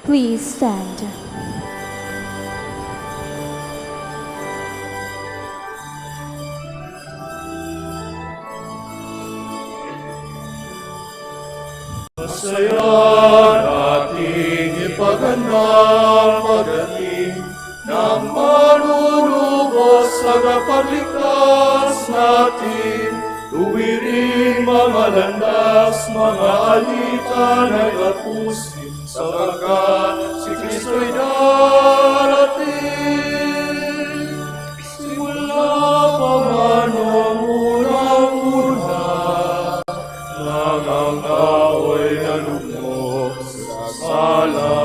Please stand. Masaya nating ipagandang pagdating ng manunubos sa kapagligtas natin. Tuwiring mga landas, mga alitan ay tapusin, sapagkat si Kristo'y darating. Simula pa man noong unang-una, nang ang tao'y nalugmok sa sala.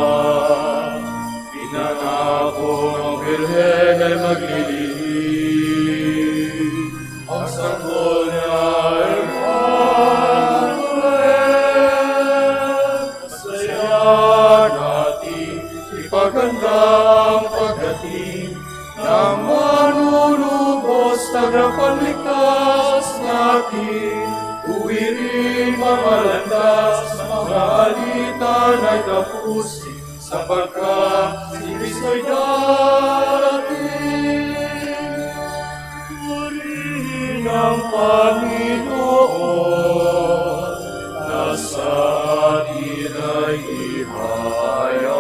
Pinangako ng Birhen ay maglilihim, ang sanggol niya ay manulit. Masaya natin ipagandang pagdating ng manunubos tagapagligtas natin. Tuwiring mga landas, mga alitan ay tapusin, sapagkat si Kristo'y darating. Purihin ang Panginoon, nasa atin ay ihayag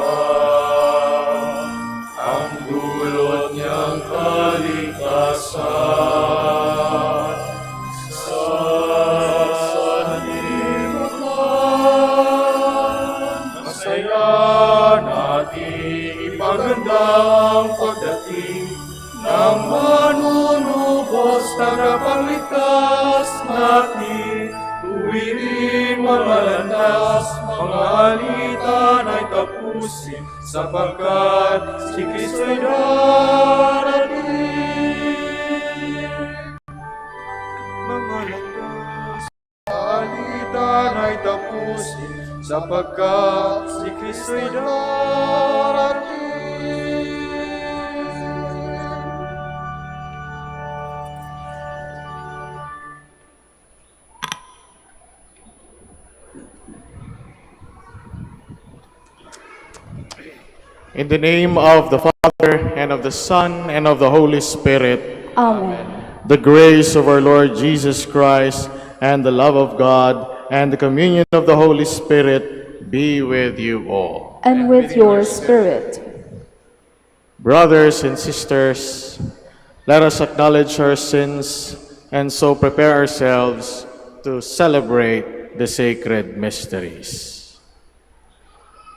ang dulot niyang kaligtasan. Ipagandang pagdating ng manunubos tagapagligtas natin. Tuwiring mga landas, mga alitan ay tapusin, sapagkat si Kristo'y darating. Mga landas, mga alitan ay tapusin, sapagkat si Kristo'y darating. In the name of the Father, and of the Son, and of the Holy Spirit. Amen. The grace of our Lord Jesus Christ, and the love of God, and the communion of the Holy Spirit be with you all. And with your spirit. Brothers and sisters, let us acknowledge our sins and so prepare ourselves to celebrate the sacred mysteries.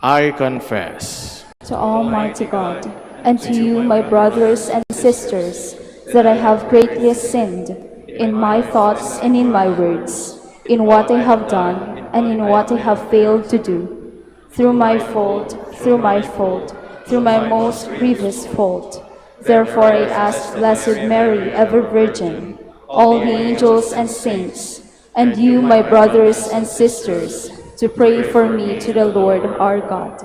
I confess To Almighty God, and to you, my brothers and sisters, that I have greatly sinned in my thoughts and in my words, in what I have done and in what I have failed to do, through my fault, through my most grievous fault. Therefore I ask Blessed Mary, ever Virgin, all the angels and saints, and you, my brothers and sisters, to pray for me to the Lord our God.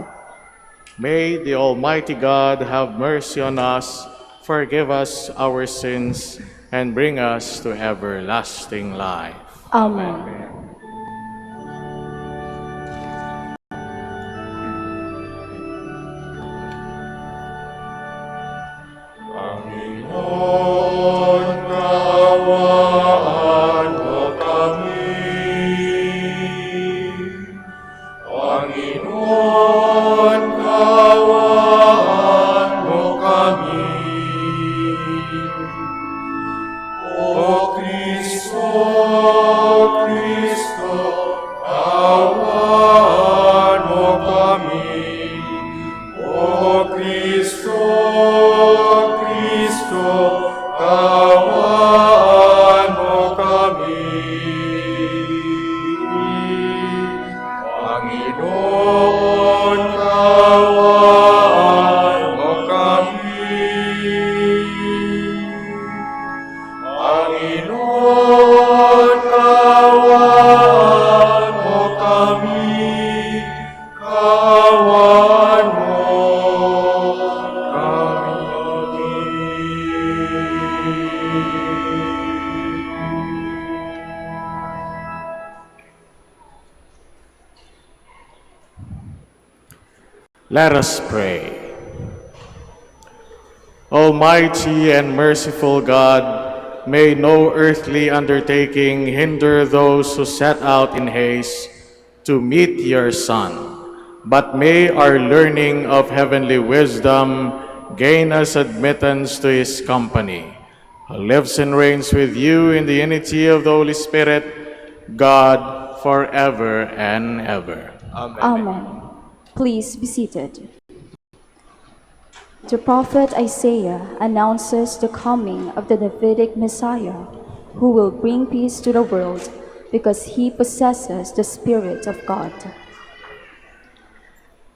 May the Almighty God have mercy on us, forgive us our sins, and bring us to everlasting life. Amen. Panginoon, kaawaan mo kami. Panginoon, kaawaan mo kami. O Kristo, Kristo, Let us pray. Almighty and merciful God, may no earthly undertaking hinder those who set out in haste to meet your Son, but may our learning of heavenly wisdom gain us admittance to his company, who lives and reigns with you in the unity of the Holy Spirit, God, forever and ever. Amen. Please be seated. The prophet Isaiah announces the coming of the Davidic Messiah, who will bring peace to the world because he possesses the Spirit of God.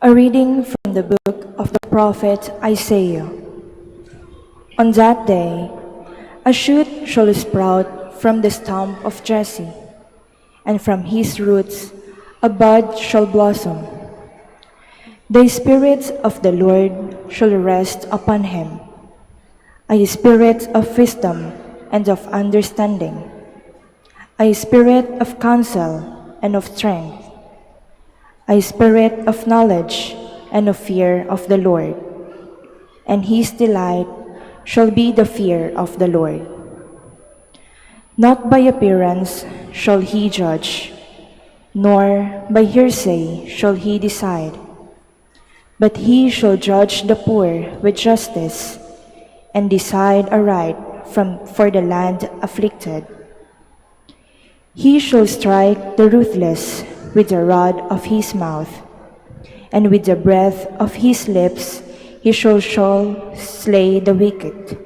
A reading from the book of the prophet Isaiah. On that day, a shoot shall sprout from the stump of Jesse, and from his roots a bud shall blossom. The Spirit of the Lord shall rest upon him, a spirit of wisdom and of understanding, a spirit of counsel and of strength, a spirit of knowledge and of fear of the Lord. And his delight shall be the fear of the Lord. Not by appearance shall he judge, nor by hearsay shall he decide, but he shall judge the poor with justice, and decide aright for the land afflicted. He shall strike the ruthless with the rod of his mouth, and with the breath of his lips he shall slay the wicked.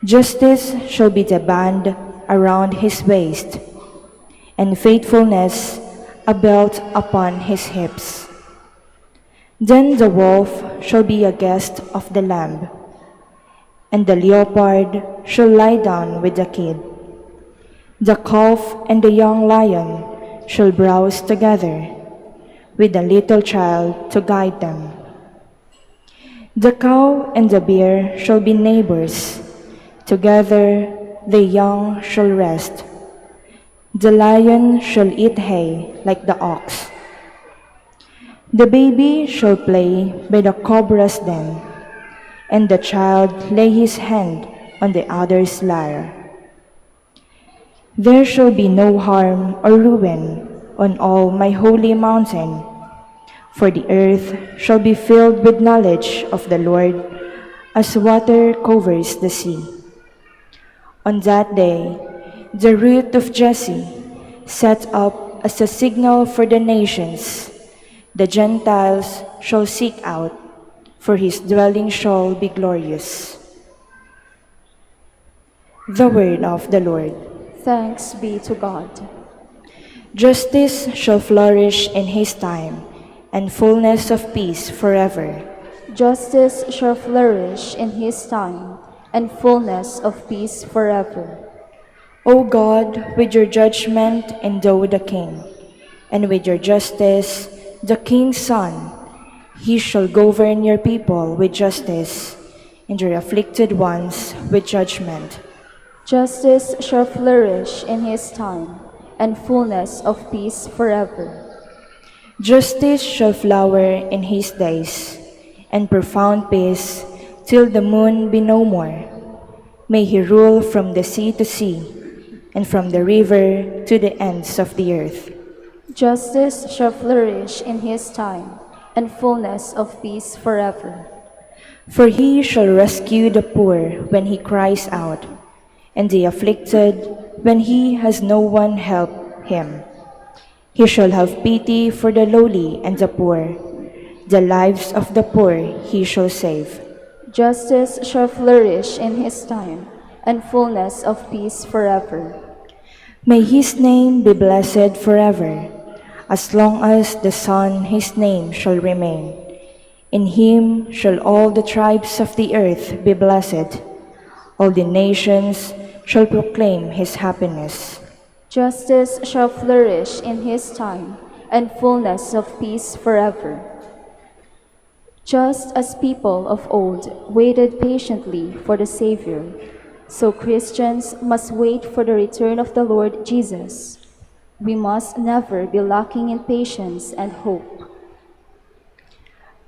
Justice shall be the band around his waist, and faithfulness a belt upon his hips. Then the wolf shall be a guest of the lamb, and the leopard shall lie down with the kid. The calf and the young lion shall browse together, with a little child to guide them. The cow and the bear shall be neighbors, together the young shall rest. The lion shall eat hay like the ox. The baby shall play by the cobra's den, and the child lay his hand on the adder's lyre. There shall be no harm or ruin on all my holy mountain, for the earth shall be filled with knowledge of the Lord, as water covers the sea. On that day, the root of Jesse, set up as a signal for the nations, the Gentiles shall seek out, for his dwelling shall be glorious. The word of the Lord. Thanks be to God. Justice shall flourish in his time, and fullness of peace forever. Justice shall flourish in his time, and fullness of peace forever. O God, with your judgment endow the king, and with your justice the king's son. He shall govern your people with justice, and your afflicted ones with judgment. Justice shall flourish in his time, and fullness of peace forever. Justice shall flower in his days, and profound peace till the moon be no more. May he rule from the sea to sea, and from the river to the ends of the earth. Justice shall flourish in his time, and fullness of peace forever. For he shall rescue the poor when he cries out, and the afflicted when he has no one help him. He shall have pity for the lowly and the poor. The lives of the poor he shall save. Justice shall flourish in his time, and fullness of peace forever. May his name be blessed forever, as long as the sun his name shall remain. In him shall all the tribes of the earth be blessed. All the nations shall proclaim his happiness. Justice shall flourish in his time, and fullness of peace forever. Just as people of old waited patiently for the Savior, so Christians must wait for the return of the Lord Jesus. We must never be lacking in patience and hope.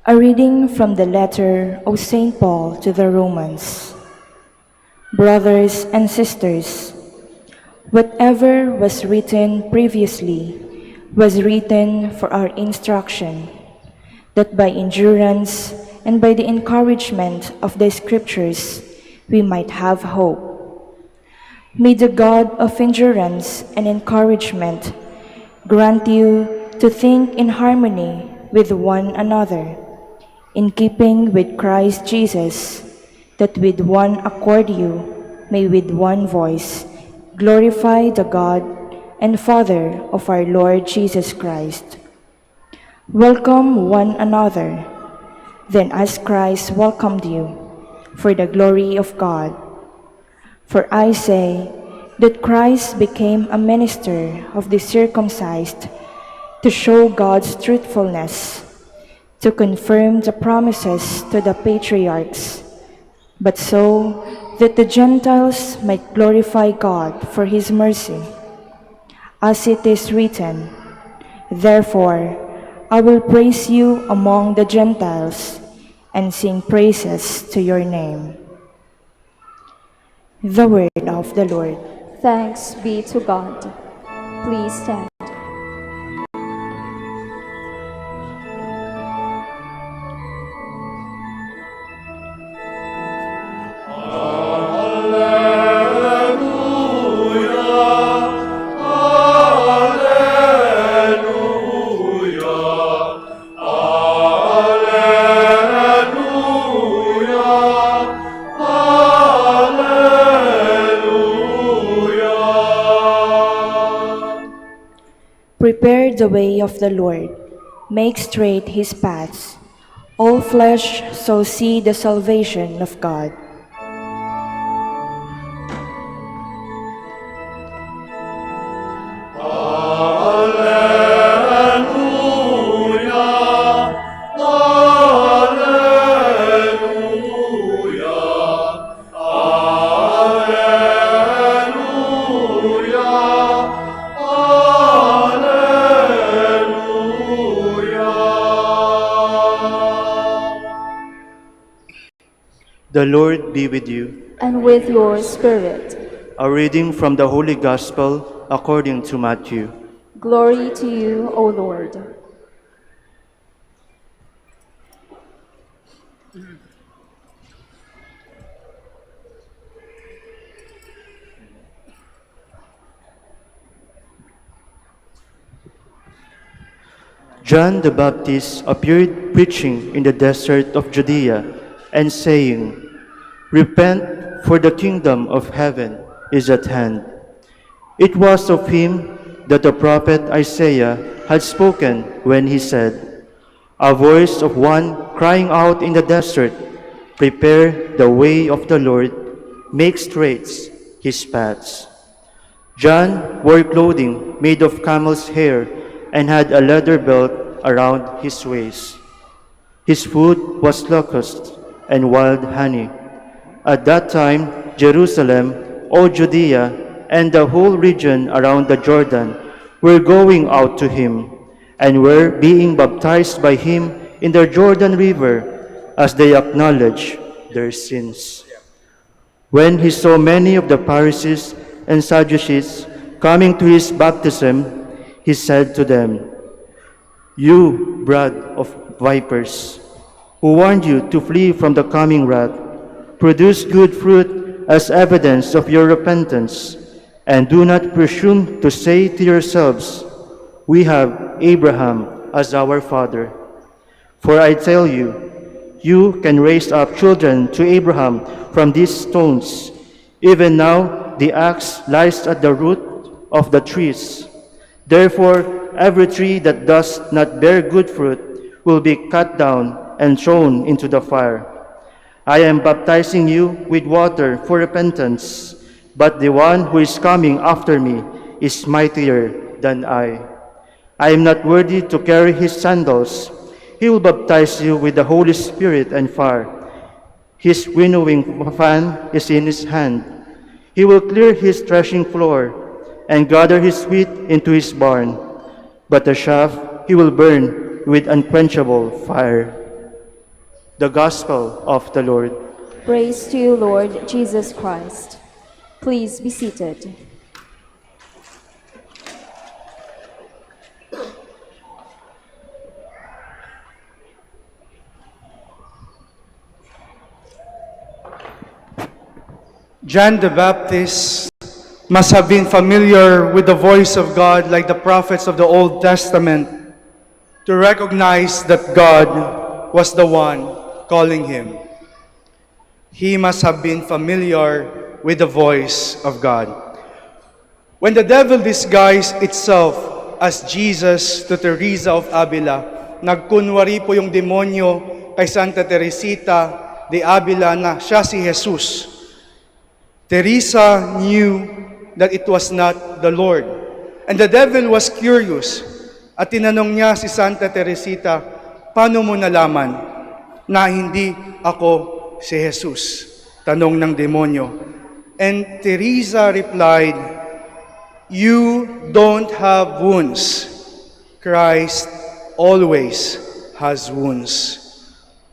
A reading from the letter of St. Paul to the Romans. Brothers and sisters, whatever was written previously was written for our instruction, that by endurance and by the encouragement of the Scriptures we might have hope. May the God of endurance and encouragement grant you to think in harmony with one another, in keeping with Christ Jesus, that with one accord you may with one voice glorify the God and Father of our Lord Jesus Christ. Welcome one another, then as Christ welcomed you, for the glory of God. For I say that Christ became a minister of the circumcised to show God's truthfulness, to confirm the promises to the patriarchs, but so that the Gentiles might glorify God for his mercy. As it is written, therefore I will praise you among the Gentiles and sing praises to your name. The word of the Lord. Thanks be to God. Please stand. Prepare the way of the Lord, make straight his paths. All flesh shall see the salvation of God. The Lord be with you. And with your spirit. A reading from the Holy Gospel according to Matthew. Glory to you, O Lord. John the Baptist appeared preaching in the desert of Judea and saying, repent, for the kingdom of heaven is at hand. It was of him that the prophet Isaiah had spoken when he said, a voice of one crying out in the desert, prepare the way of the Lord, make straight his paths. John wore clothing made of camel's hair and had a leather belt around his waist. His food was locusts and wild honey. At that time, Jerusalem, all Judea, and the whole region around the Jordan were going out to him, and were being baptized by him in the Jordan River, as they acknowledged their sins. When he saw many of the Pharisees and Sadducees coming to his baptism, he said to them, you brood of vipers, who warned you to flee from the coming wrath, produce good fruit as evidence of your repentance, and do not presume to say to yourselves, we have Abraham as our father. For I tell you, you can raise up children to Abraham from these stones. Even now the axe lies at the root of the trees. Therefore, every tree that does not bear good fruit will be cut down and thrown into the fire. I am baptizing you with water for repentance, but the one who is coming after me is mightier than I. I am not worthy to carry his sandals. He will baptize you with the Holy Spirit and fire. His winnowing fan is in his hand. He will clear his threshing floor and gather his wheat into his barn, but the chaff he will burn with unquenchable fire. The Gospel of the Lord. Praise to you, Lord Jesus Christ. Please be seated. John the Baptist must have been familiar with the voice of God like the prophets of the Old Testament to recognize that God was the one calling him. He must have been familiar with the voice of God. When the devil disguised itself as Jesus to Teresa of Avila, nagkunwari po yung demonyo kay Santa Teresita de Avila na siya si Jesus. Teresa knew that it was not the Lord. And the devil was curious. At tinanong niya si Santa Teresita, paano mo nalaman na hindi ako si Jesus? Tanong ng demonyo. And Teresa replied, you don't have wounds. Christ always has wounds.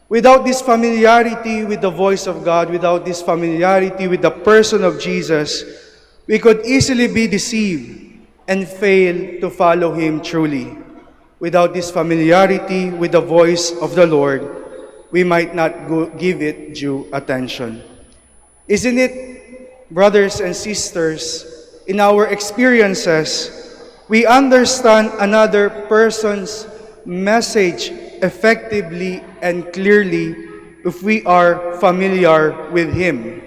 Without this familiarity with the voice of God, without this familiarity with the person of Jesus, we could easily be deceived and fail to follow Him truly. Without this familiarity with the voice of the Lord, we might not give it due attention. Isn't it, brothers and sisters, in our experiences, we understand another person's message effectively and clearly if we are familiar with Him.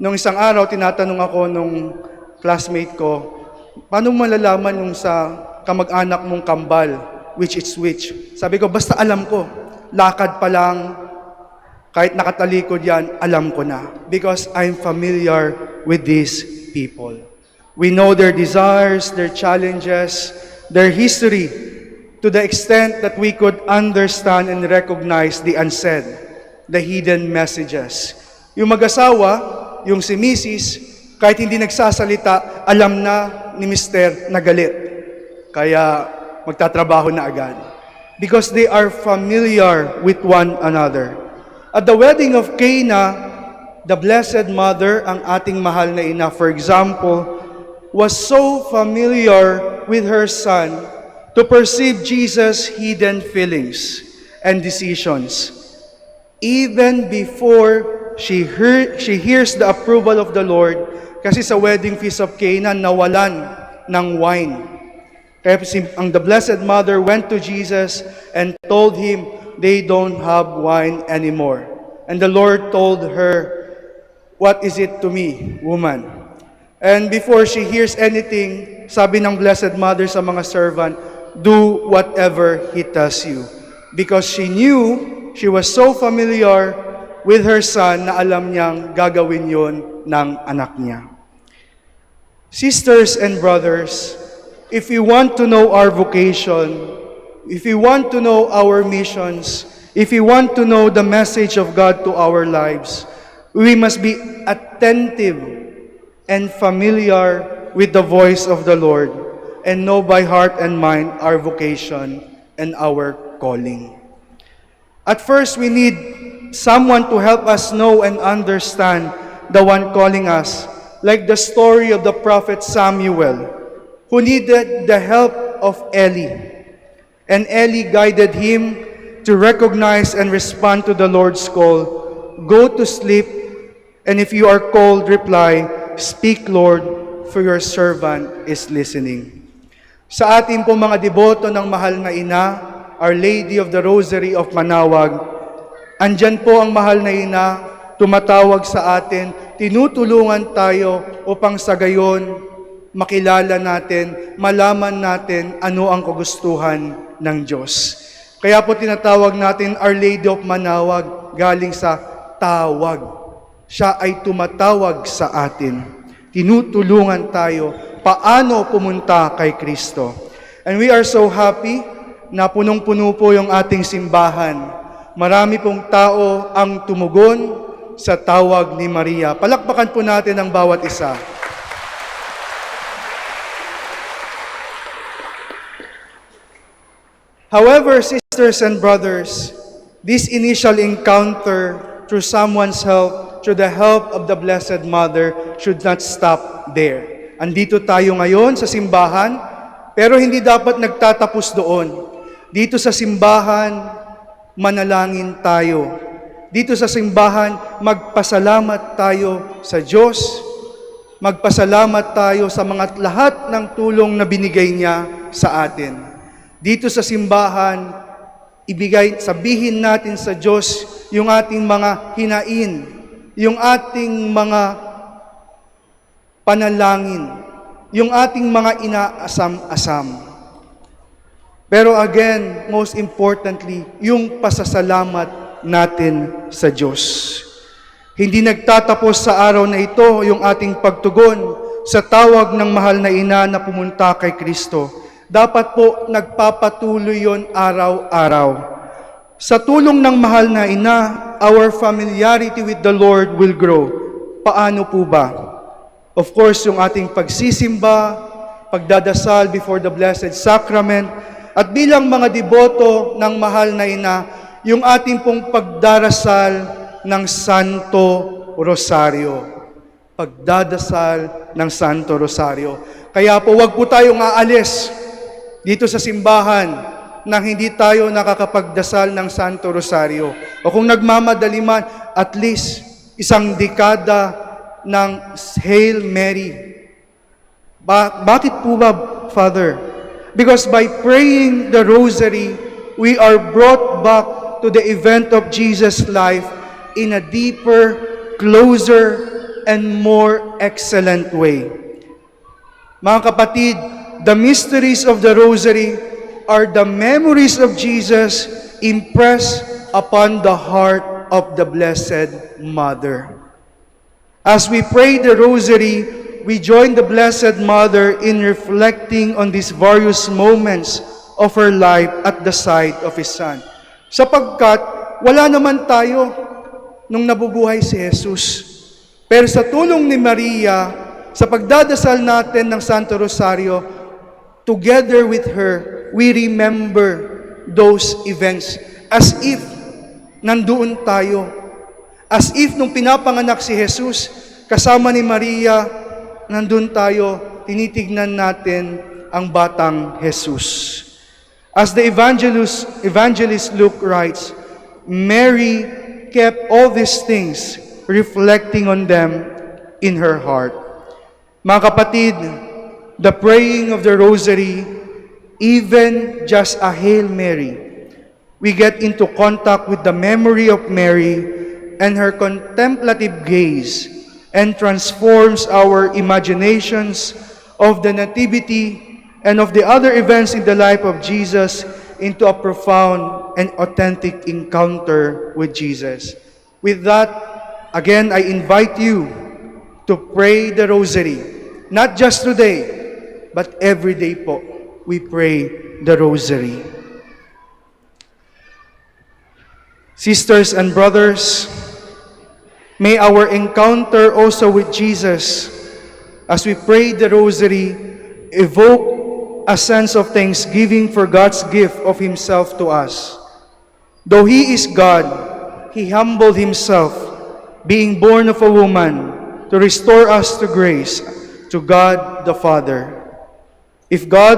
Nung isang araw, tinatanong ako nung classmate ko, paano malalaman nung sa kamag-anak mong kambal, which is which? Sabi ko, basta alam ko, lakad pa lang, kahit nakatalikod yan, alam ko na. Because I'm familiar with these people. We know their desires, their challenges, their history, to the extent that we could understand and recognize the unsaid, the hidden messages. Yung mag-asawa, yung si Mrs., kahit hindi nagsasalita, alam na ni Mr. na galit. Kaya magtatrabaho na agad. Because they are familiar with one another. At the wedding of Cana, the Blessed Mother, ang ating mahal na ina, for example, was so familiar with her son to perceive Jesus' hidden feelings and decisions. Even before she hears the approval of the Lord, kasi sa wedding feast of Cana, nawalan ng wine. Kaya the Blessed Mother went to Jesus and told him they don't have wine anymore. And the Lord told her, what is it to me, woman? And before she hears anything, sabi ng Blessed Mother sa mga servant, do whatever He tells you. Because she knew, she was so familiar with her son na alam niyang gagawin yon ng anak niya. Sisters and brothers, if we want to know our vocation, if we want to know our missions, if we want to know the message of God to our lives, we must be attentive and familiar with the voice of the Lord and know by heart and mind our vocation and our calling. At first, we need someone to help us know and understand the one calling us, like the story of the prophet Samuel, who needed the help of Eli. And Eli guided him to recognize and respond to the Lord's call. Go to sleep, and if you are called, reply, speak, Lord, for your servant is listening. Sa ating po mga deboto ng mahal na ina, Our Lady of the Rosary of Manaoag, andyan po ang mahal na ina, tumatawag sa atin, tinutulungan tayo upang sa gayon makilala natin, malaman natin ano ang kagustuhan ng Diyos. Kaya po tinatawag natin Our Lady of Manaoag galing sa tawag. Siya ay tumatawag sa atin. Tinutulungan tayo paano pumunta kay Kristo. And we are so happy na punong-puno po yung ating simbahan. Marami pong tao ang tumugon sa tawag ni Maria. Palakpakan po natin ang bawat isa. However, sisters and brothers, This initial encounter through someone's help, through the help of the Blessed Mother, should not stop there. Andito tayo ngayon sa simbahan, pero hindi dapat nagtatapos doon. Dito sa simbahan, manalangin tayo. Dito sa simbahan, magpasalamat tayo sa Diyos. Magpasalamat tayo sa mga lahat ng tulong na binigay niya sa atin. Dito sa simbahan, sabihin natin sa Diyos yung ating mga hinain, yung ating mga panalangin, yung ating mga inaasam-asam. Pero again, most importantly, yung pasasalamat natin sa Diyos. Hindi nagtatapos sa araw na ito yung ating pagtugon sa tawag ng mahal na ina na pumunta kay Kristo. Dapat po nagpapatuloy yon araw-araw. Sa tulong ng mahal na ina, our familiarity with the Lord will grow. Paano po ba? Of course, yung ating pagsisimba, pagdadasal before the Blessed Sacrament, at bilang mga deboto ng mahal na ina, yung ating pong pagdarasal ng Santo Rosario. Pagdadasal ng Santo Rosario. Kaya po, wag po tayong aalis dito sa simbahan nang hindi tayo nakakapagdasal ng Santo Rosario. O kung nagmamadali man, at least isang dekada ng Hail Mary. Bakit po ba, Father? Because by praying the Rosary, we are brought back to the event of Jesus' life in a deeper, closer, and more excellent way. Mga kapatid, the mysteries of the Rosary are the memories of Jesus impressed upon the heart of the Blessed Mother. As we pray the Rosary, we join the Blessed Mother in reflecting on these various moments of her life at the side of His Son. Sapagkat wala naman tayo nung nabubuhay si Jesus. Pero sa tulong ni Maria, sa pagdadasal natin ng Santo Rosario, together with her, we remember those events as if nandoon tayo. As if nung pinapanganak si Jesus, kasama ni Maria, nandun tayo, tinitignan natin ang batang Jesus. As the evangelist Luke writes, Mary kept all these things, reflecting on them in her heart. Mga kapatid, the praying of the Rosary, even just a Hail Mary, we get into contact with the memory of Mary and her contemplative gaze, and transforms our imaginations of the Nativity and of the other events in the life of Jesus into a profound and authentic encounter with Jesus. With that, again, I invite you to pray the Rosary. Not just today, but every day po, we pray the Rosary. Sisters and brothers, may our encounter also with Jesus, as we pray the Rosary, evoke a sense of thanksgiving for God's gift of Himself to us. Though He is God, He humbled Himself, being born of a woman, to restore us to grace, to God the Father. If God,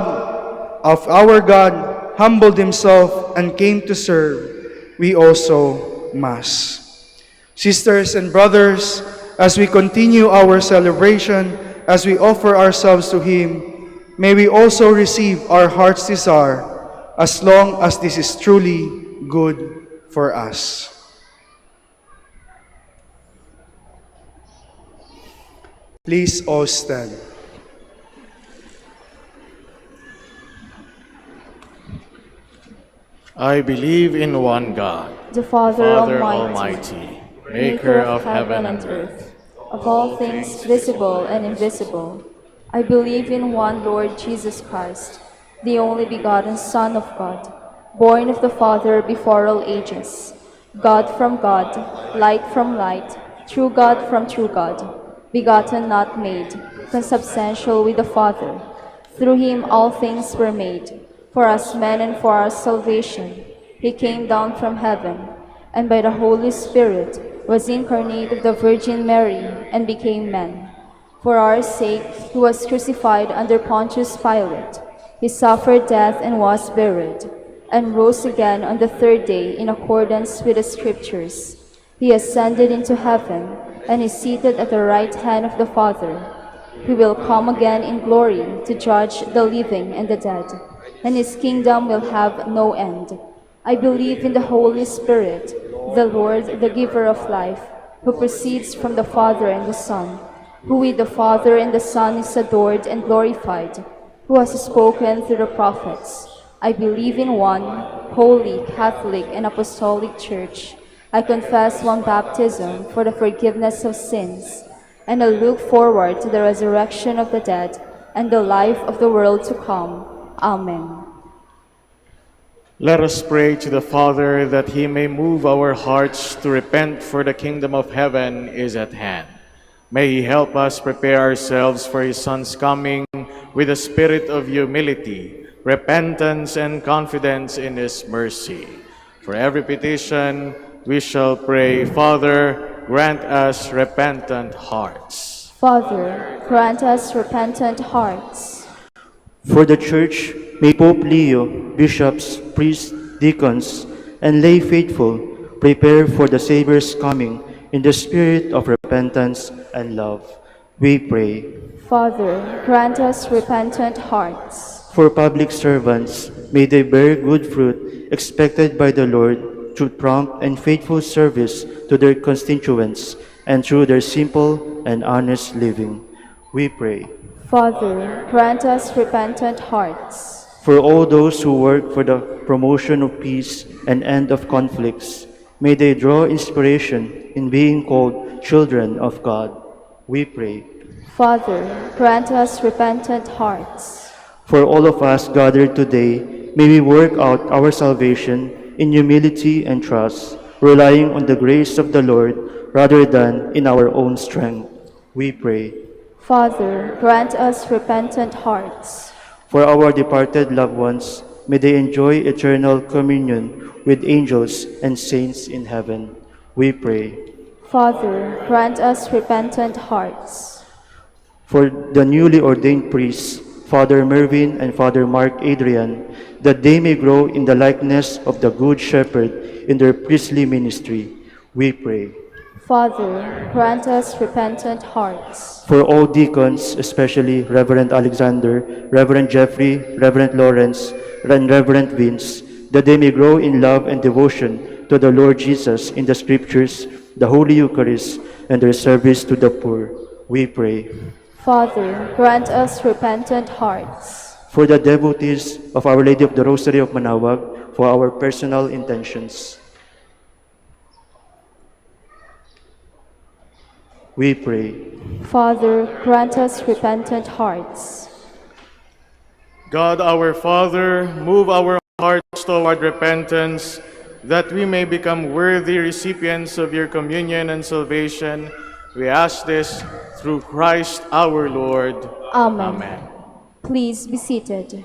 of our God, humbled Himself and came to serve, we also must. Sisters and brothers, as we continue our celebration, as we offer ourselves to Him, may we also receive our heart's desire, as long as this is truly good for us. Please all stand. I believe in one God, The Father, Father Almighty, Almighty, maker of heaven and earth, of all things visible and invisible. I believe in one Lord Jesus Christ, the only begotten Son of God, born of the Father before all ages, God from God, light from light, true God from true God, begotten not made, consubstantial with the Father. Through Him all things were made. For us men and for our salvation, He came down from heaven, and by the Holy Spirit was incarnate of the Virgin Mary and became man. For our sake he was crucified under Pontius Pilate. He suffered death and was buried, and rose again on the third day in accordance with the Scriptures. He ascended into heaven and is seated at the right hand of the Father. He will come again in glory to judge the living and the dead, and his kingdom will have no end. I believe in the Holy Spirit, the Lord, the giver of life, who proceeds from the Father and the Son, who with the Father and the Son is adored and glorified, who has spoken through the prophets. I believe in one holy, Catholic, and Apostolic Church. I confess one baptism for the forgiveness of sins, and I look forward to the resurrection of the dead and the life of the world to come. Amen. Let us pray to the Father that he may move our hearts to repent, for the kingdom of heaven is at hand. May he help us prepare ourselves for his Son's coming with a spirit of humility, repentance, and confidence in his mercy. For every petition, we shall pray, Father, grant us repentant hearts. Father, grant us repentant hearts. For the Church, may Pope Leo, bishops, priests, deacons, and lay faithful prepare for the Savior's coming in the spirit of repentance and love. We pray. Father, grant us repentant hearts. For public servants, may they bear good fruit expected by the Lord through prompt and faithful service to their constituents and through their simple and honest living. We pray. Father, grant us repentant hearts. For all those who work for the promotion of peace and end of conflicts, may they draw inspiration in being called children of God. We pray. Father, grant us repentant hearts. For all of us gathered today, may we work out our salvation in humility and trust, relying on the grace of the Lord rather than in our own strength. We pray. Father, grant us repentant hearts. For our departed loved ones, may they enjoy eternal communion with angels and saints in heaven. We pray. Father, grant us repentant hearts. For the newly ordained priests, Father Mervyn and Father Mark Adrian, that they may grow in the likeness of the Good Shepherd in their priestly ministry, we pray. Father, grant us repentant hearts. For all deacons, especially Reverend Alexander, Reverend Jeffrey, Reverend Lawrence, and Reverend Vince, that they may grow in love and devotion to the Lord Jesus in the Scriptures, the Holy Eucharist, and their service to the poor, we pray. Father, grant us repentant hearts. For the devotees of Our Lady of the Rosary of Manaoag, for our personal intentions, we pray. Father, grant us repentant hearts. God our Father, move our hearts toward repentance, that we may become worthy recipients of your communion and salvation. We ask this through Christ our Lord. Amen. Amen. Please be seated.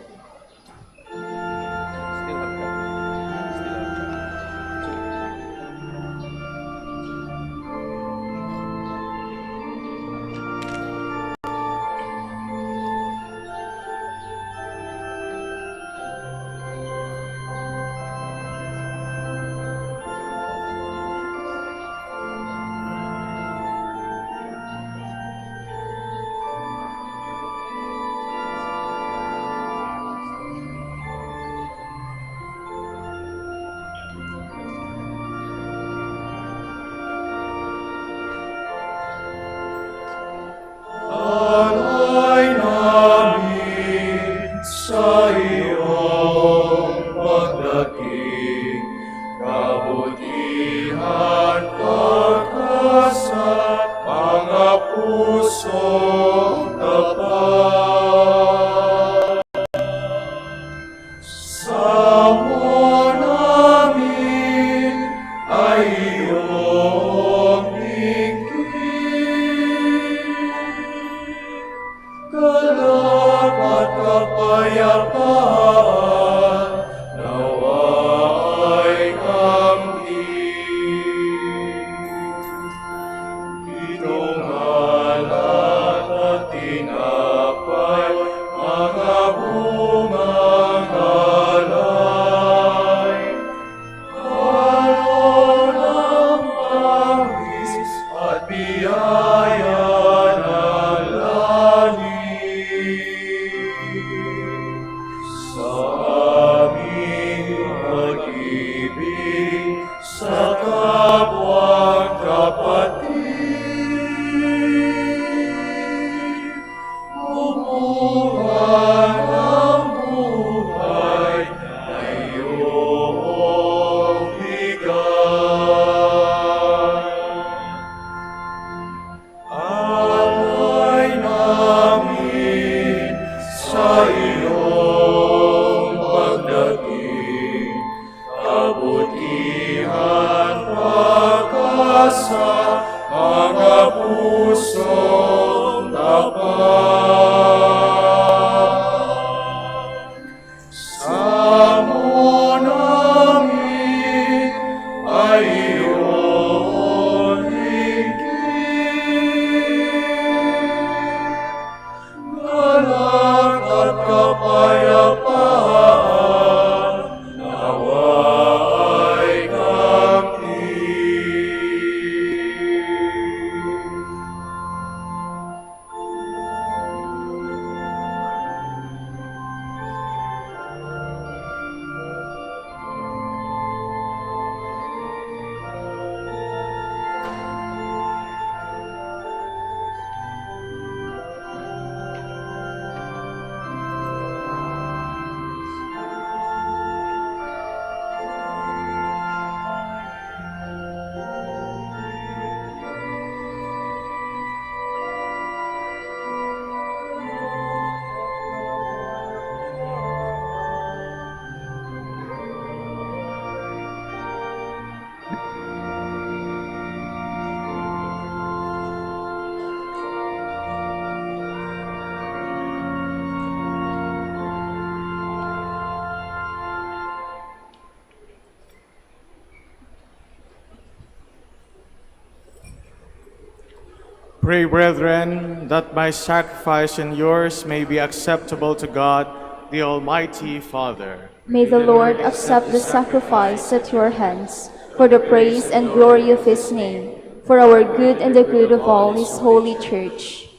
Pray, brethren, that my sacrifice and yours may be acceptable to God, the Almighty Father. May the Lord accept the sacrifice at your hands for the praise and glory of his name, for our good and the good of all his holy church.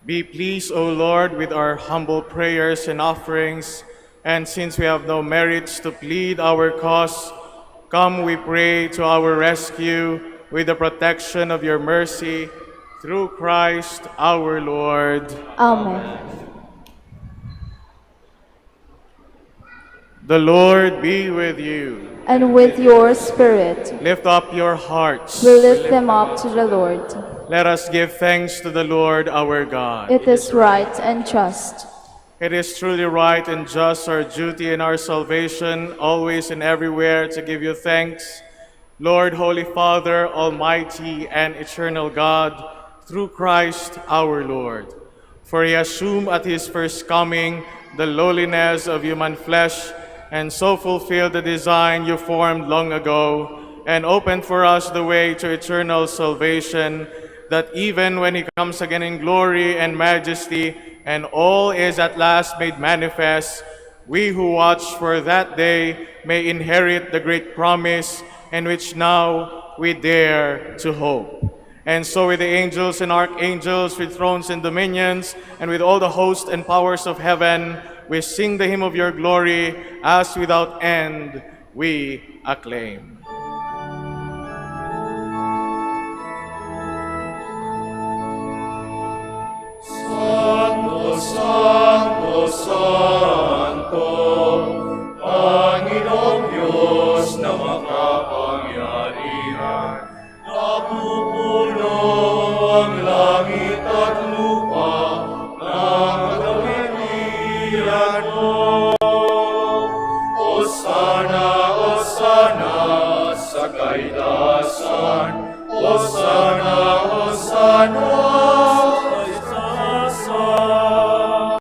Be pleased, O Lord, with our humble prayers and offerings, and since we have no merits to plead our cause, come, we pray, to our rescue with the protection of your mercy, through Christ our Lord. Amen. The Lord be with you. And with your spirit, Lift up your hearts. we lift them up to the Lord. Let us give thanks to the Lord our God. It is right and just. It is truly right and just, our duty and our salvation, always and everywhere to give you thanks, Lord, Holy Father, Almighty and eternal God, through Christ our Lord. For he assumed at his first coming the lowliness of human flesh, and so fulfilled the design you formed long ago, and opened for us the way to eternal salvation, that even when he comes again in glory and majesty, and all is at last made manifest, we who watch for that day may inherit the great promise, in which now we dare to hope. And so with the angels and archangels, with thrones and dominions, and with all the hosts and powers of heaven, we sing the hymn of your glory, as without end we acclaim. Santo, Santo, Santo, Panginoong Diyos na makapangyarihan, napupuno ang langit at lupa ng kawitan mo. Osana, Osana sa kaitaasan, Osana, Osana sa itasan.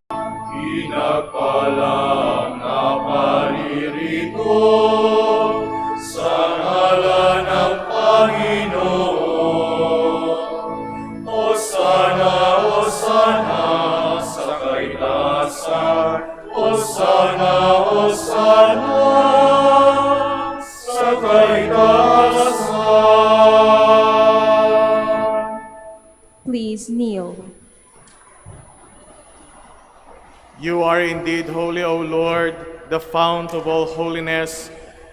Pinagpalang na paririto sa ngalan ng Panginoon. Osana, Osana sa kaitaasan, Osana, Osana sa kaitaasan. Please kneel. You are indeed holy, O Lord, the fount of all holiness.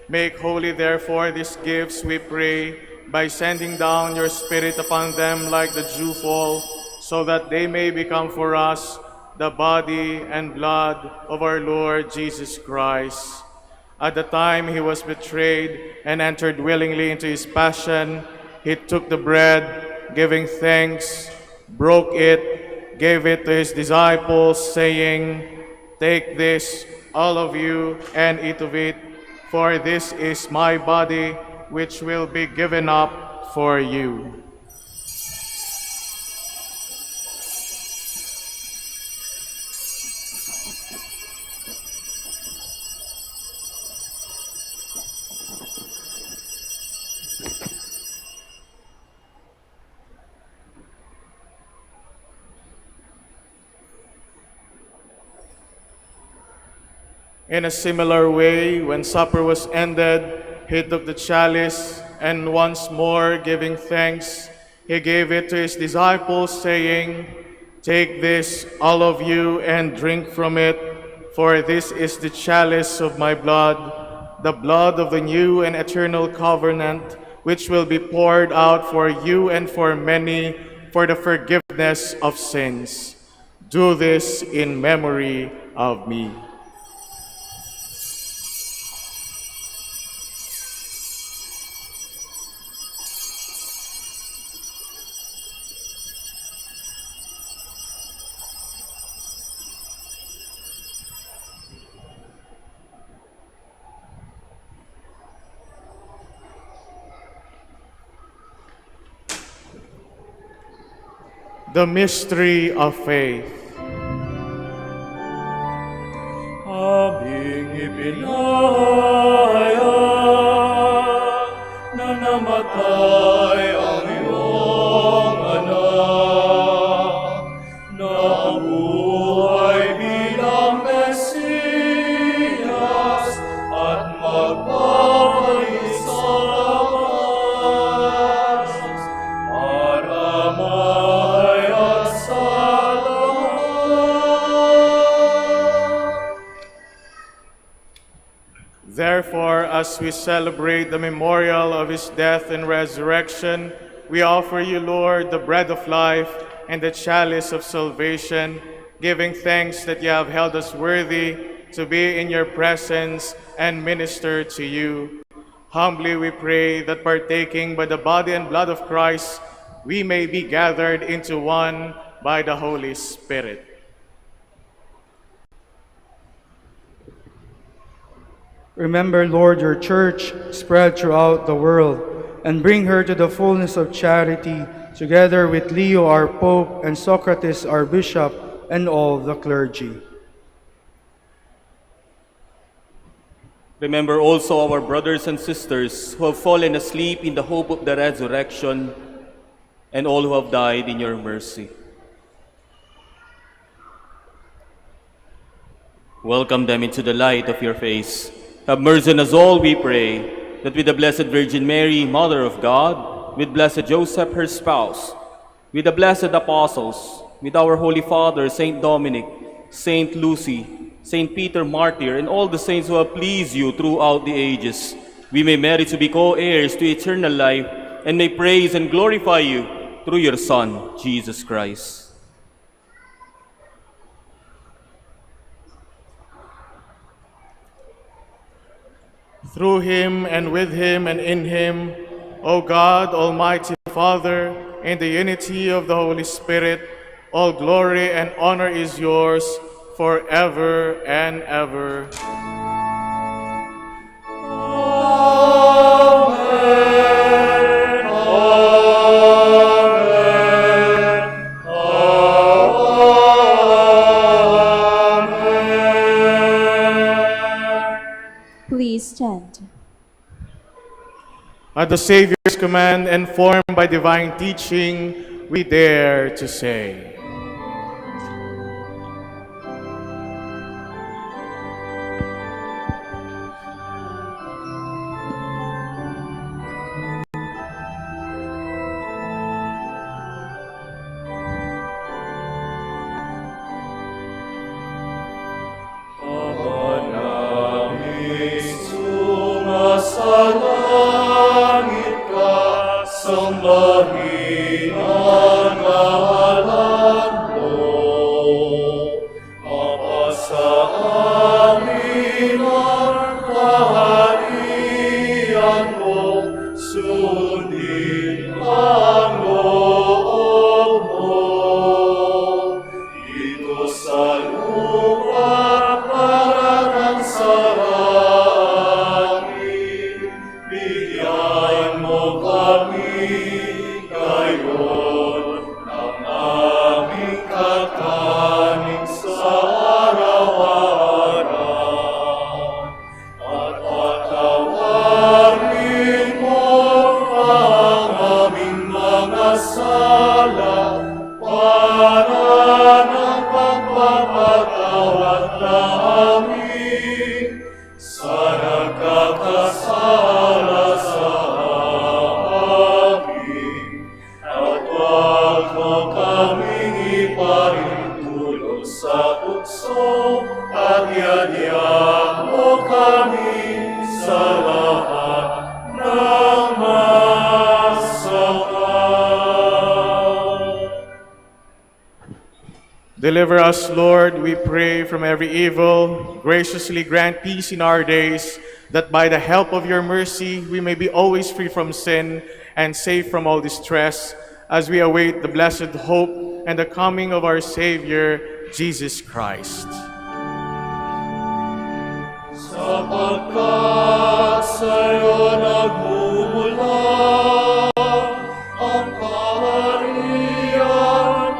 Make holy, therefore, these gifts, we pray, by sending down your Spirit upon them like the dewfall, so that they may become for us the body and blood of our Lord Jesus Christ. At the time he was betrayed and entered willingly into his passion, he took the bread, giving thanks, broke it, gave it to his disciples, saying, "Take this, all of you, and eat of it, for this is my body, which will be given up for you." In a similar way, when supper was ended, he took the chalice, and once more giving thanks, he gave it to his disciples, saying, "Take this, all of you, and drink from it, for this is the chalice of my blood, the blood of the new and eternal covenant, which will be poured out for you and for many for the forgiveness of sins. Do this in memory of me." The mystery of faith. Aming ipinahayag na namatay ang iyong anak. Therefore, as we celebrate the memorial of his death and resurrection, we offer you, Lord, the bread of life and the chalice of salvation, giving thanks that you have held us worthy to be in your presence and minister to you. Humbly we pray that partaking by the body and blood of Christ, we may be gathered into one by the Holy Spirit. Remember, Lord, your church spread throughout the world, and bring her to the fullness of charity, together with Leo, our Pope, and Socrates, our Bishop, and all the clergy. Remember also our brothers and sisters who have fallen asleep in the hope of the resurrection, and all who have died in your mercy. Welcome them into the light of your face. Have mercy on us all, we pray, that with the Blessed Virgin Mary, Mother of God, with Blessed Joseph, her spouse, with the blessed apostles, with our Holy Father, Saint Dominic, Saint Lucy, Saint Peter Martyr, and all the saints who have pleased you throughout the ages, we may merit to be co-heirs to eternal life, and may praise and glorify you through your Son, Jesus Christ. Through him, and with him, and in him, O God, Almighty Father, in the unity of the Holy Spirit, all glory and honor is yours forever and ever. Please stand. At the Savior's command and formed by divine teaching, we dare to say, Sumasalangit ka, sambahin ang ngalan mo. Mapasa amin ang kaharian mo, sundin ang loob mo. Dito sa lupa para ng sarangin, bigyan mo kami ngayon ng aming kakanin sa araw-araw. At patawarin mo ang aming mga sala para ng pagpapatawad namin sa nagkakasala sa amin. At huwag mo kaming ipahintulo sa tukso, at yadya mo kami sa lahat ng masama. deliver us, Lord, we pray, from every evil. Graciously grant peace in our days, that by the help of your mercy we may be always free from sin and safe from all distress, as we await the blessed hope and the coming of our Savior, Jesus Christ. Sapagkat sa'yo nagmumula ang kaharian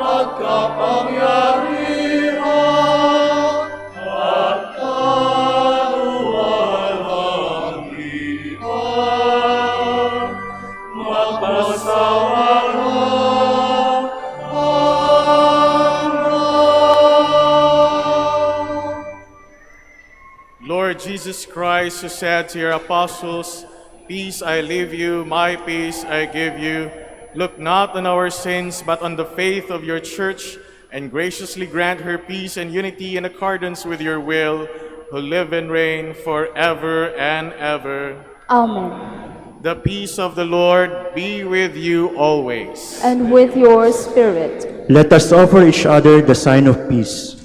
at kapangyarihan at kaluwalhatian. Magpasawalang hanggan. Lord Jesus Christ, who said to your apostles, "Peace I leave you, my peace I give you," look not on our sins, but on the faith of your church, and graciously grant her peace and unity in accordance with your will, who live and reign forever and ever. Amen. The peace of the Lord be with you always. And with your spirit. Let us offer each other the sign of peace.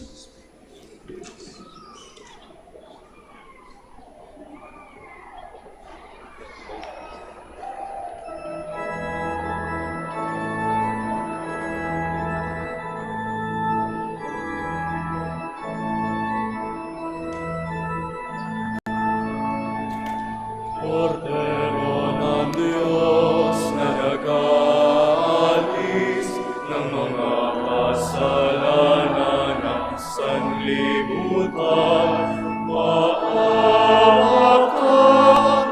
Cordero ng Diyos na nag-aalis ng mga kasalanan ng sanlibutan, maawa ka,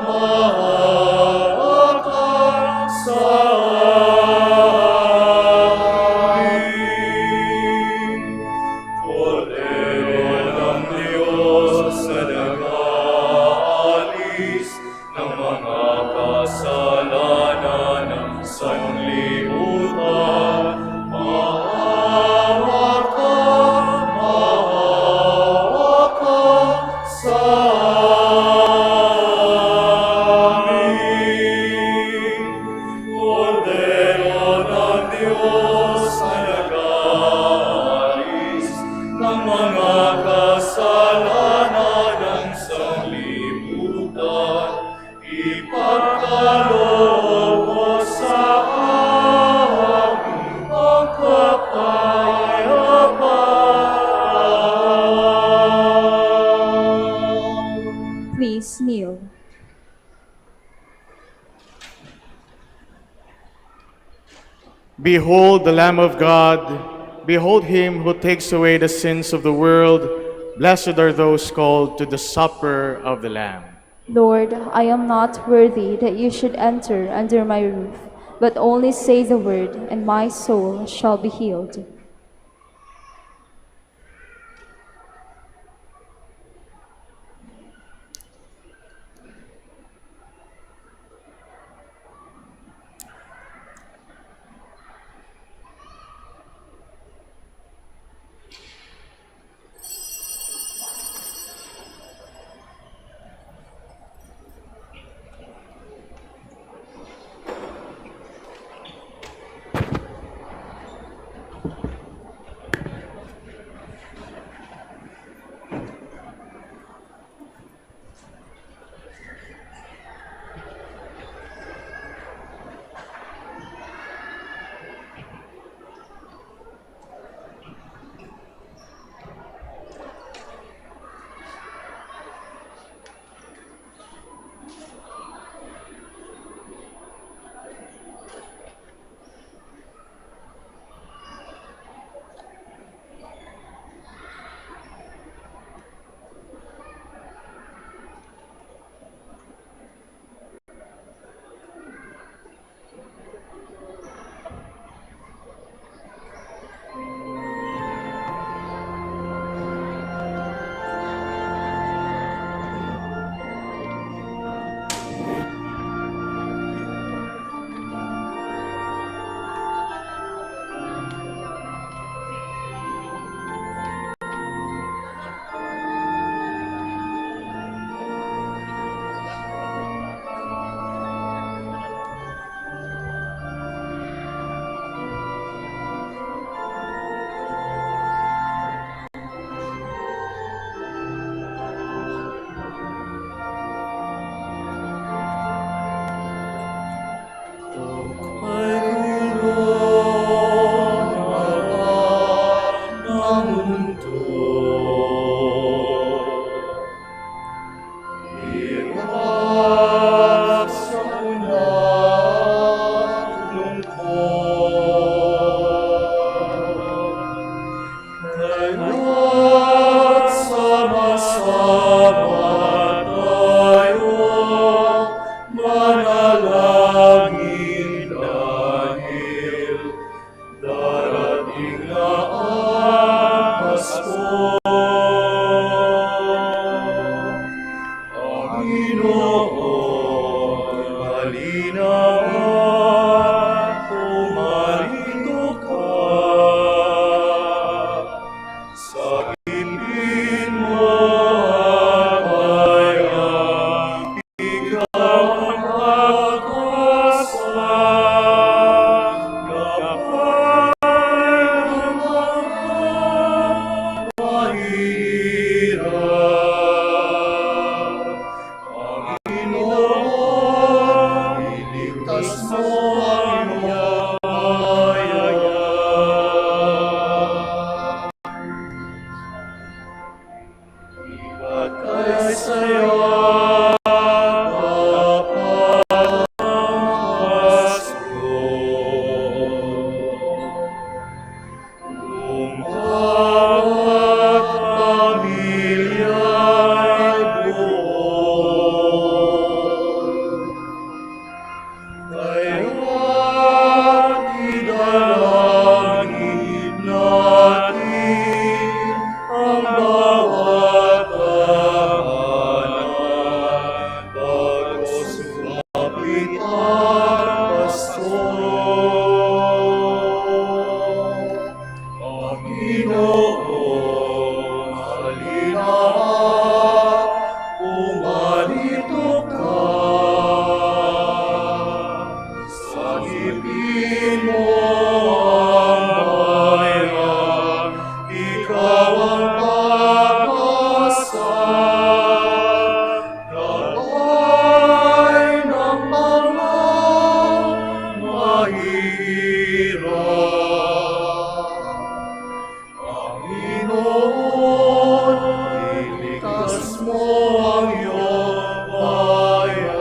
maawa ka sa amin. Cordero ng Diyos na nag-aalis ng mga kasalanan ng sanlibutan, maawa ka sa amin. Cordero ng Diyos na nag-aalis ng mga kasalanan ng sanlibutan, ipagkaloob mo sa amin ang kapayapaan. Please kneel. Behold the Lamb of God. Behold him who takes away the sins of the world. Blessed are those called to the supper of the Lamb. Lord, I am not worthy that you should enter under my roof, but only say the word, and my soul shall be healed. Sagipin mo narito ka. Sagipin mo ang bayan, ikaw ang pag-asa. Gabay ng mga mahihirap. Panginoon, iligtas mo ang iyong bayan.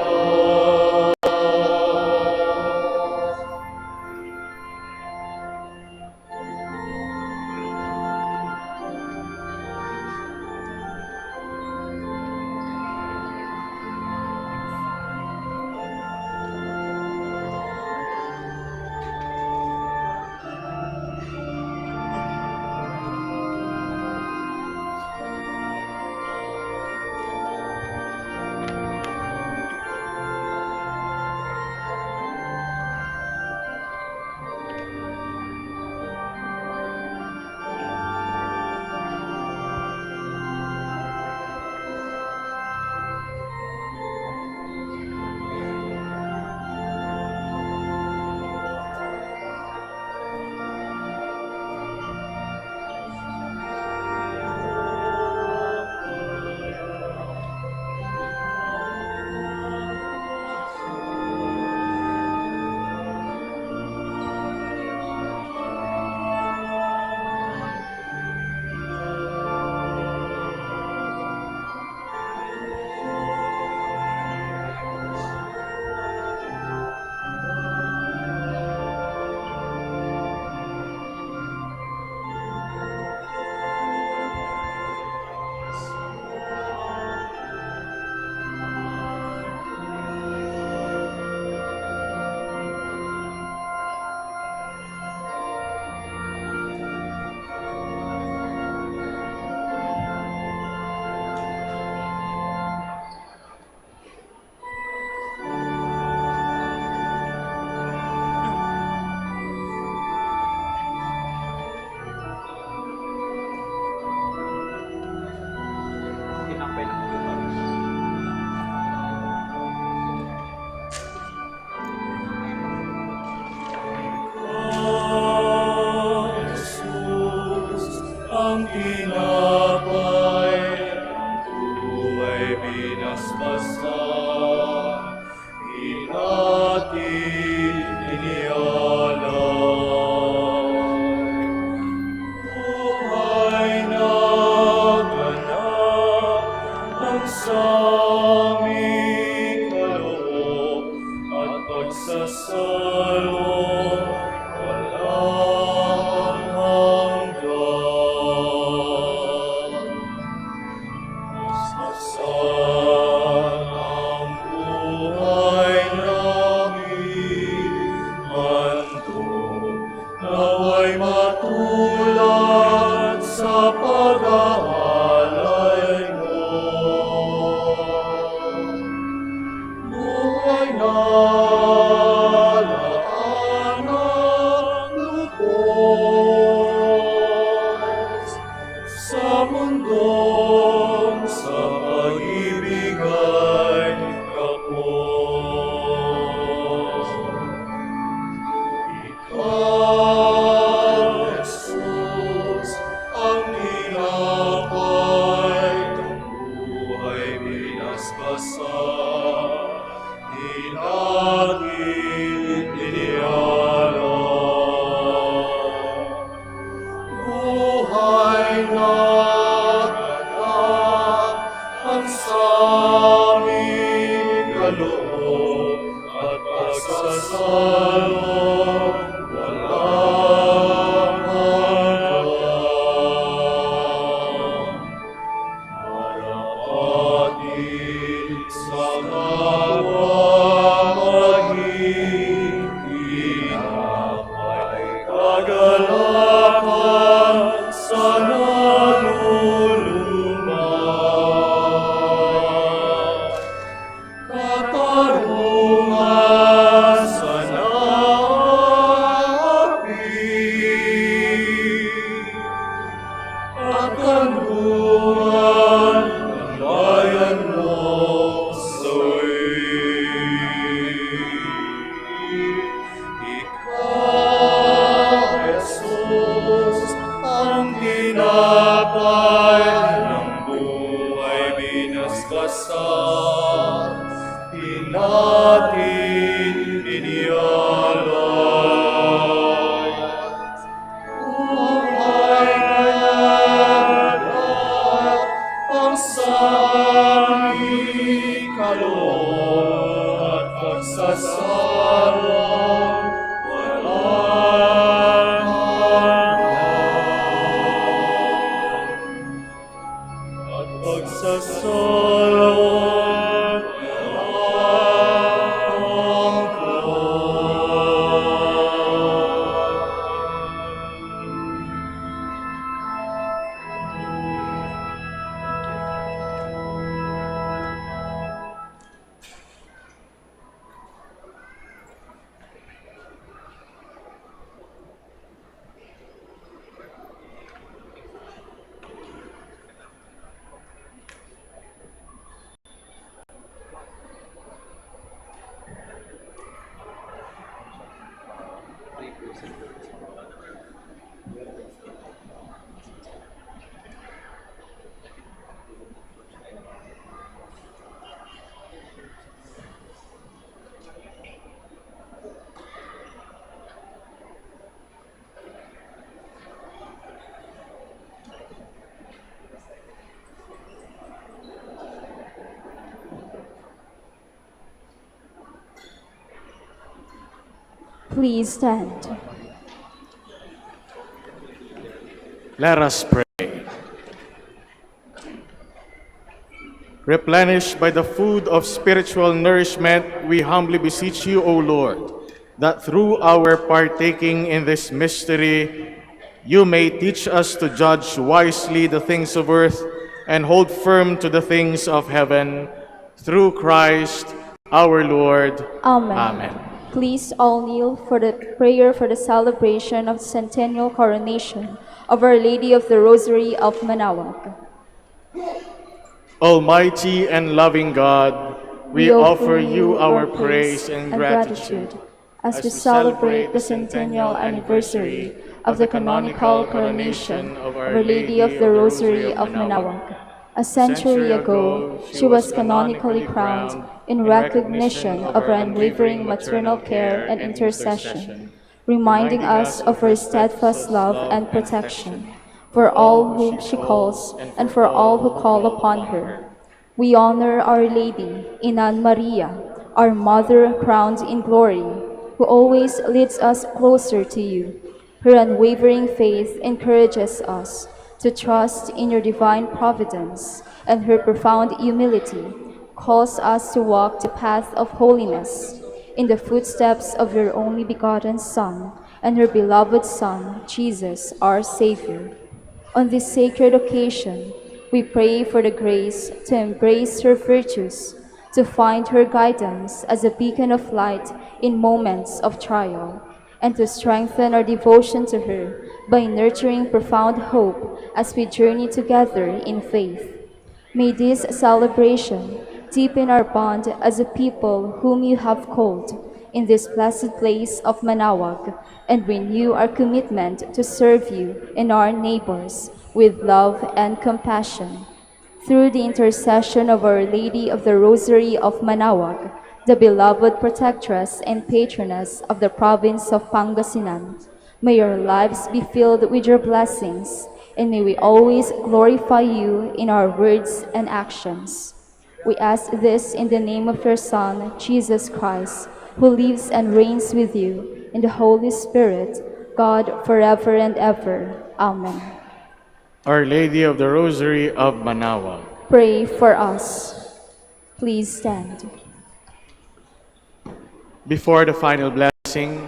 Ang tinapay ng buhay binasbasan, inatin inialay. Buhay na ganap ang saming kaloob at pagsasalo walang hanggan. Sasan ang buhay namin, handog naway matulad sa pag-aalay mo. Buhay na laan ng lubos sa mundong sa pag-ibig ay kapos. Ikaw, Jesus, ang tinapay ng buhay binasbasan, inatin inialay. Buhay na ganap ang saming kaloob at pagsasalo walang hanggan. Marapatin sa maging tinapay kagalakan sa naluluma. Katarungan sa naapi at kanlungan ng bayan mo atin inialay. Buhay na naganap ang saming kaloob at pagsasawang walang hanggan. At pagsasawang walang Please stand. Let us pray. Replenished by the food of spiritual nourishment, we humbly beseech you, O Lord, that through our partaking in this mystery, you may teach us to judge wisely the things of earth and hold firm to the things of heaven. Through Christ our Lord. Amen. Amen. Please all kneel for the prayer for the celebration of the centennial coronation of Our Lady of the Rosary of Manaoag. Almighty and loving God, we offer you our praise and gratitude as we celebrate the centennial anniversary of the canonical coronation of Our Lady of the Rosary of Manaoag. A century ago, she was canonically crowned in recognition of her unwavering maternal care and intercession, reminding us of her steadfast love and protection for all whom she calls and for all who call upon her. We honor Our Lady, Inan Maria, our Mother crowned in glory, who always leads us closer to you. Her unwavering faith encourages us to trust in your divine providence, and her profound humility calls us to walk the path of holiness in the footsteps of your only begotten Son and her beloved Son, Jesus, our Savior. On this sacred occasion, we pray for the grace to embrace her virtues, to find her guidance as a beacon of light in moments of trial, and to strengthen our devotion to her by nurturing profound hope as we journey together in faith. May this celebration deepen our bond as a people whom you have called in this blessed place of Manaoag, and renew our commitment to serve you and our neighbors with love and compassion. Through the intercession of Our Lady of the Rosary of Manaoag, the beloved protectress and patroness of the province of Pangasinan, may your lives be filled with your blessings, and may we always glorify you in our words and actions. We ask this in the name of your Son, Jesus Christ, who lives and reigns with you in the Holy Spirit, God, forever and ever. Amen. Our Lady of the Rosary of Manaoag, Pray for us. Please stand. before the final blessing,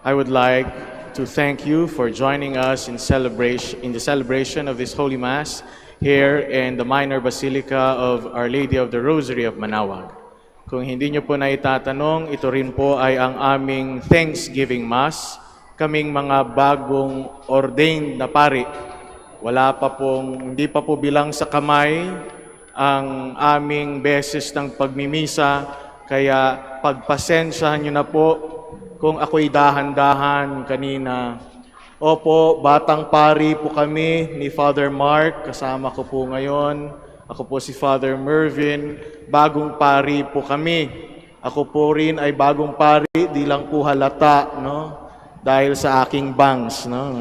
I would like to thank you for joining us in the celebration of this Holy Mass here in the Minor Basilica of Our Lady of the Rosary of Manaoag. Kung hindi nyo po na itatanong, ito rin po ay ang aming Thanksgiving Mass. Kaming mga bagong ordained na pari. Hindi pa po bilang sa kamay ang aming beses ng pagmimisa, kaya pagpasensyahan nyo na po kung ako'y dahan-dahan kanina. Opo, batang pari po kami ni Father Mark, kasama ko po ngayon. Ako po si Father Mervin, bagong pari po kami. Ako po rin ay bagong pari, di lang po halata, no? Dahil sa aking bangs, no?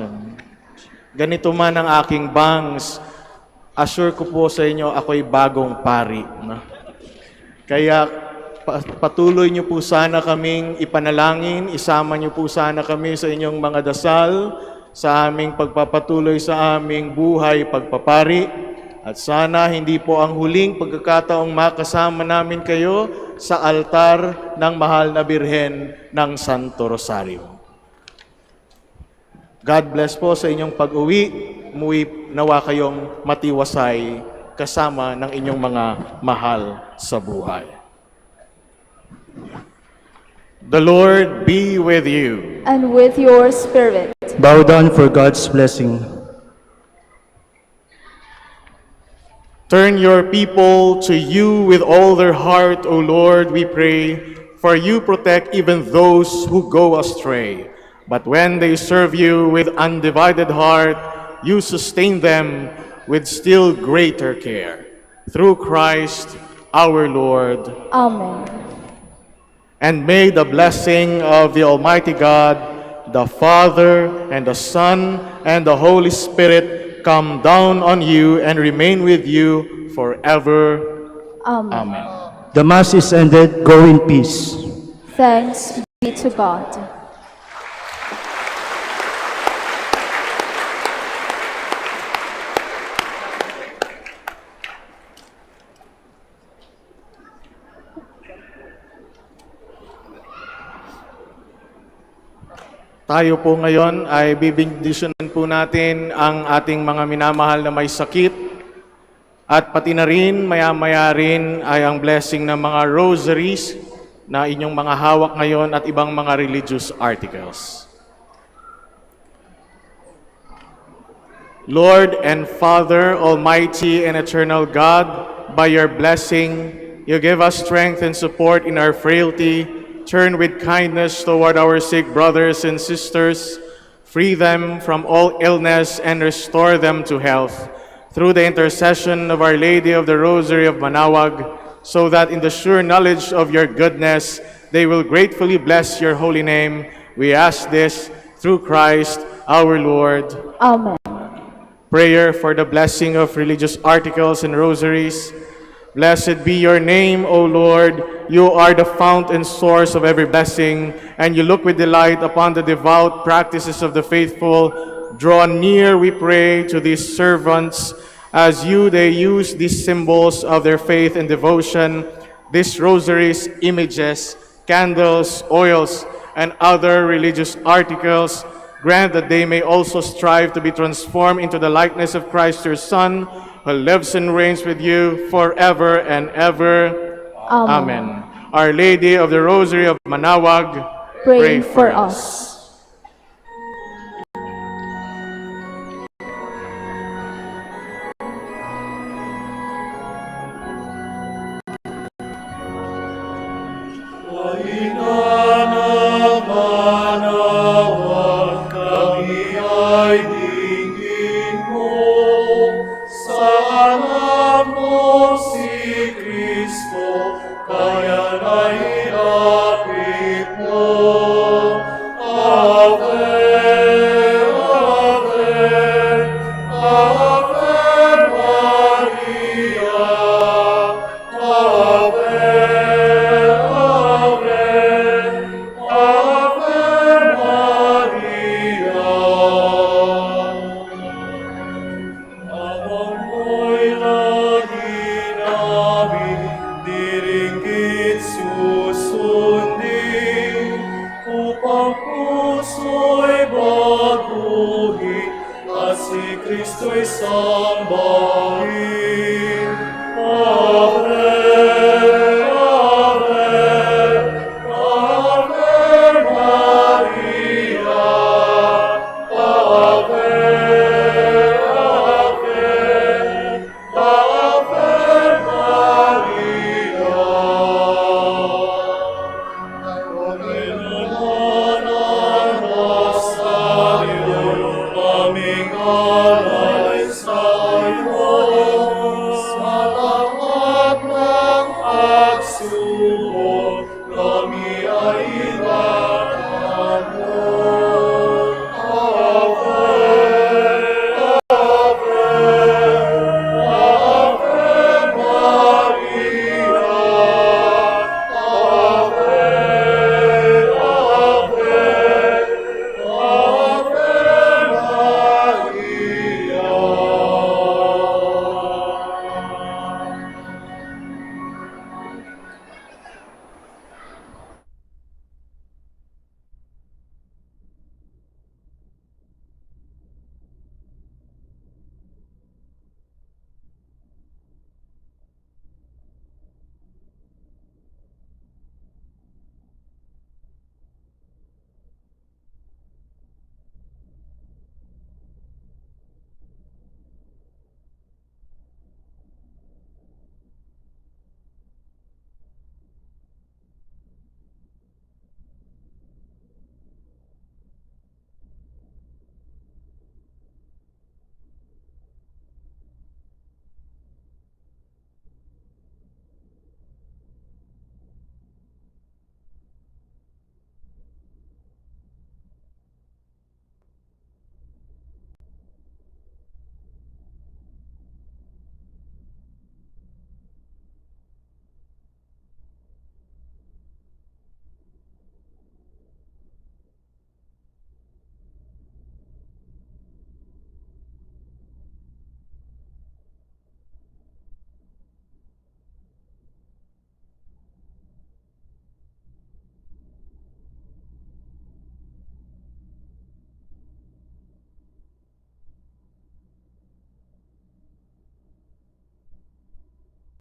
Ganito man ang aking bangs, assure ko po sa inyo, ako'y bagong pari, no? Kaya patuloy niyo po sana kaming ipanalangin, isama niyo po sana kami sa inyong mga dasal, sa aming pagpapatuloy sa aming buhay pagpapari. At sana hindi po ang huling pagkakataong makasama namin kayo sa altar ng mahal na Birhen ng Santo Rosario. God bless po sa inyong pag-uwi. Umuwi nawa kayong matiwasay kasama ng inyong mga mahal sa buhay. The Lord be with you. And with your spirit. Bow down for God's blessing. Turn your people to you with all their heart, O Lord, we pray, for you protect even those who go astray. But when they serve you with undivided heart, you sustain them with still greater care. Through Christ our Lord. Amen. And may the blessing of the Almighty God, the Father, and the Son, and the Holy Spirit come down on you and remain with you forever. Amen. Amen. The Mass is ended. Go in peace. Thanks be to God. Tayo po ngayon ay bibindisyonan po natin ang ating mga minamahal na may sakit at pati na rin maya-maya rin ay ang blessing ng mga rosaries na inyong mga hawak ngayon at ibang mga religious articles. Lord and Father, Almighty and Eternal God, by your blessing, you give us strength and support in our frailty. Turn with kindness toward our sick brothers and sisters, free them from all illness, and restore them to health. Through the intercession of Our Lady of the Rosary of Manaoag, so that in the sure knowledge of your goodness, they will gratefully bless your holy name. We ask this through Christ our Lord. Amen. Prayer for the blessing of religious articles and rosaries. Blessed be your name, O Lord. You are the fount and source of every blessing, and you look with delight upon the devout practices of the faithful. Draw near, we pray, to these servants, as they use these symbols of their faith and devotion, these rosaries, images, candles, oils, and other religious articles. Grant that they may also strive to be transformed into the likeness of Christ, your Son, who lives and reigns with you forever and ever. Amen. Our Lady of the Rosary of Manaoag, Pray for us.